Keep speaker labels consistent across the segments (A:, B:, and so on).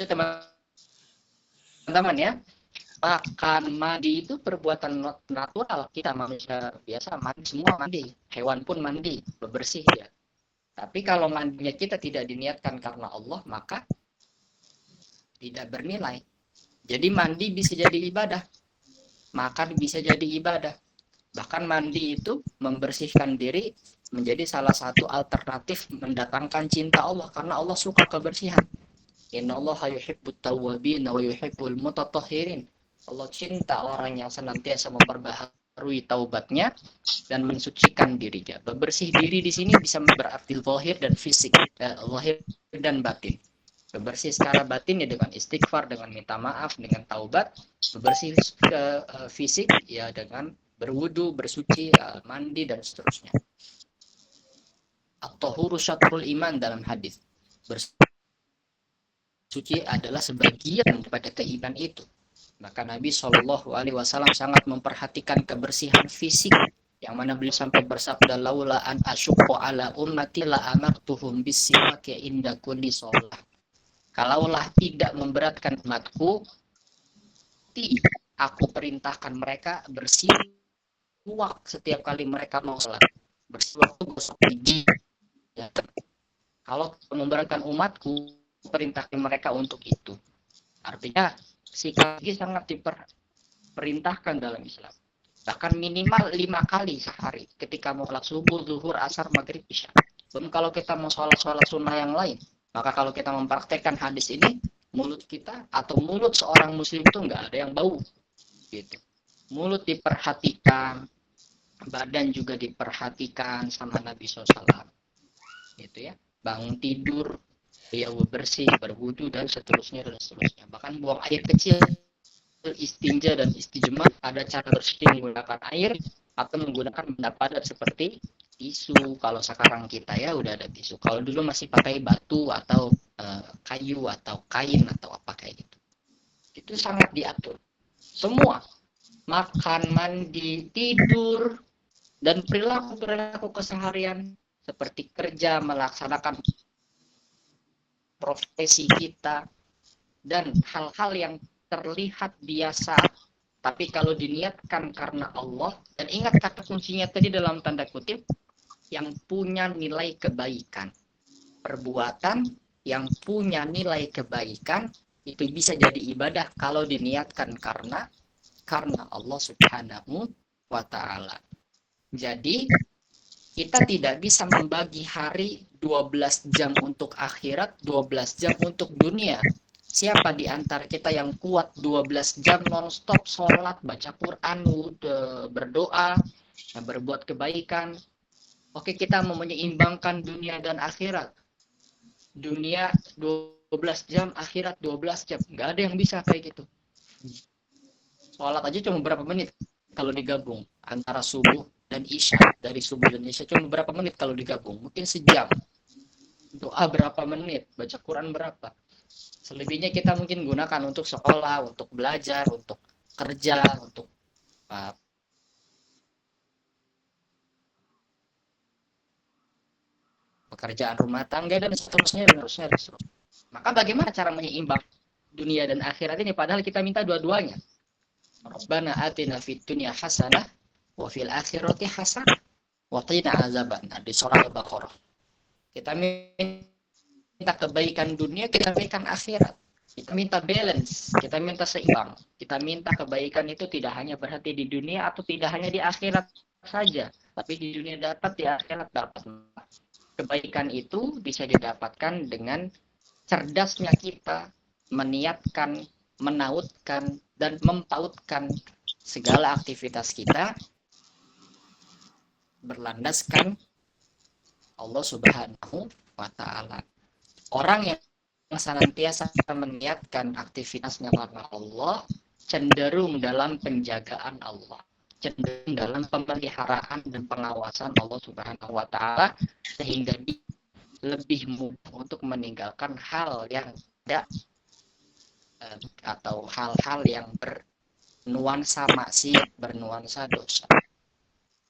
A: Itu teman-teman ya. Makan, mandi itu perbuatan natural. Kita manusia biasa mandi, semua mandi. Hewan pun mandi, bersih dia. Tapi kalau mandinya kita tidak diniatkan karena Allah, maka tidak bernilai. Jadi mandi bisa jadi ibadah, makan bisa jadi ibadah. Bahkan mandi itu membersihkan diri menjadi salah satu alternatif mendatangkan cinta Allah, karena Allah suka kebersihan. Innallaha yuhibbut tawwabin wa yuhibbul mutatahhirin. Allah cinta orang yang senantiasa memperbaharui taubatnya dan mensucikan dirinya. Bebersih diri di sini bisa berarti zahir dan fisik, zahir dan batin. Bebersih secara batin ya dengan istighfar, dengan minta maaf, dengan taubat. Bebersih ke fisik ya dengan berwudu, bersuci, mandi dan seterusnya. At-tahuru syatrul iman dalam hadis. Bersuci adalah sebagian daripada keimanan itu. Maka Nabi Shallallahu Alaihi Wasallam sangat memperhatikan kebersihan fisik, yang mana beliau sampai bersabda, laula an asyqa ala ummati la amartuhum bis-siwak inda kulli shalah. Kalaulah tidak memberatkan umatku, aku perintahkan mereka bersiwak setiap kali mereka mau salat. Bersiwak itu gosok gigi. Ya. Kalau memberatkan umatku, perintahkan mereka untuk itu. Artinya sikat gigi sangat diperintahkan dalam Islam. Bahkan minimal 5 kali sehari. Ketika mau sholat subuh, zuhur, asar, maghrib, isya. Dan kalau kita mau sholat sunnah yang lain, maka kalau kita mempraktekkan hadis ini, mulut kita atau mulut seorang muslim itu nggak ada yang bau. Gitu. Mulut diperhatikan, badan juga diperhatikan sama Nabi SAW. Gitu ya. Bangun tidur, dia bersih, berwudu dan seterusnya. Bahkan buang air kecil, istinja dan istijmar, ada cara bersih menggunakan air atau menggunakan benda padat seperti tisu. Kalau sekarang kita ya udah ada tisu. Kalau dulu masih pakai batu atau kayu atau kain atau apa kayak gitu. Itu sangat diatur. Semua makan, mandi, tidur, dan perilaku keseharian seperti kerja, melaksanakan profesi kita, dan hal-hal yang terlihat biasa, tapi kalau diniatkan karena Allah, dan ingat kata kuncinya tadi dalam tanda kutip, yang punya nilai kebaikan. Perbuatan yang punya nilai kebaikan itu bisa jadi ibadah kalau diniatkan karena Allah Subhanahu wa ta'ala. Jadi kita tidak bisa membagi hari 12 jam untuk akhirat, 12 jam untuk dunia. Siapa di antara kita yang kuat 12 jam non-stop sholat, baca Quran, berdoa, berbuat kebaikan? Oke, kita mau menyeimbangkan dunia dan akhirat. Dunia 12 jam, akhirat 12 jam. Nggak ada yang bisa kayak gitu. Sholat aja cuma berapa menit kalau digabung antara subuh dan isya. Dari subuh dan isya cuma berapa menit kalau digabung? Mungkin sejam. Doa berapa menit? Baca Quran berapa? Selebihnya kita mungkin gunakan untuk sekolah, untuk belajar, untuk kerja, untuk pekerjaan rumah tangga dan seterusnya. Maka bagaimana cara menyeimbang dunia dan akhirat ini padahal kita minta dua-duanya? Rabbana atina fid dunya hasanah wa fil akhirati hasanah wa qina azabannar, di surah Al-Baqarah. Kita minta kebaikan dunia, kita minta akhirat. Kita minta balance, kita minta seimbang. Kita minta kebaikan itu tidak hanya berarti di dunia atau tidak hanya di akhirat saja, tapi di dunia dapat, di akhirat dapat. Kebaikan itu bisa didapatkan dengan cerdasnya kita meniatkan, menautkan, dan mempautkan segala aktivitas kita berlandaskan Allah Subhanahu wa ta'ala. Orang yang senantiasa meniatkan aktivitasnya karena Allah cenderung dalam penjagaan Allah, cenderung dalam pemeliharaan dan pengawasan Allah Subhanahu wa ta'ala, sehingga dia lebih mudah untuk meninggalkan hal yang tidak atau hal-hal yang bernuansa maksiat, bernuansa dosa.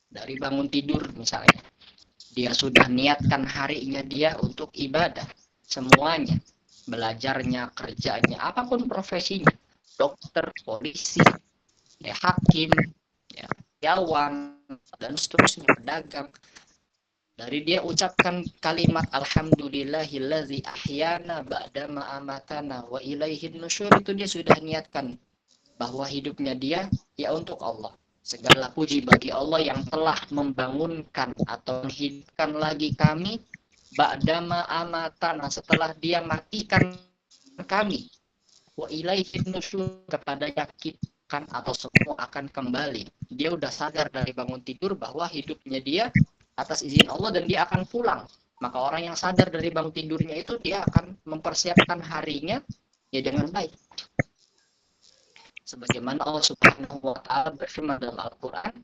A: Dari bangun tidur misalnya, dia sudah niatkan harinya dia untuk ibadah semuanya. belajarnya, kerjanya, apapun profesinya, dokter, polisi, ya, hakim, ya, karyawan, dan seterusnya, pedagang. Dari dia ucapkan kalimat alhamdulillahillazi ahyana ba'dama amatana wa ilaihin nusyur, itu dia sudah niatkan bahwa hidupnya dia ya untuk Allah. Segala puji bagi Allah yang telah membangunkan atau menghidupkan lagi kami ba'dama amatana, setelah dia matikan kami, wa ilaihin nusyur, kepada yakinkan atau semua akan kembali. Dia udah sadar dari bangun tidur bahwa hidupnya dia atas izin Allah dan dia akan pulang. Maka orang yang sadar dari bangun tidurnya itu, dia akan mempersiapkan harinya ya dengan baik. Sebagaimana Allah Subhanahu wa taala berfirman dalam Al-Qur'an,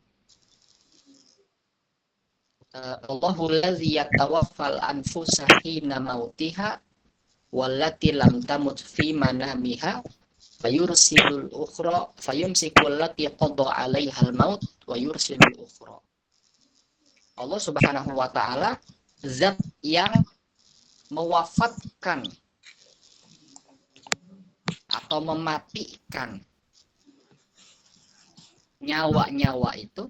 A: Allahu allazi yatawaffal anfusa hina mautiha wallati lam tamut fi manamiha fayursilul ukhra fayumsikul lati qada 'alaihal maut wa yursilul ukhra. Allah Subhanahu wa taala zat yang mewafatkan atau mematikan nyawa-nyawa itu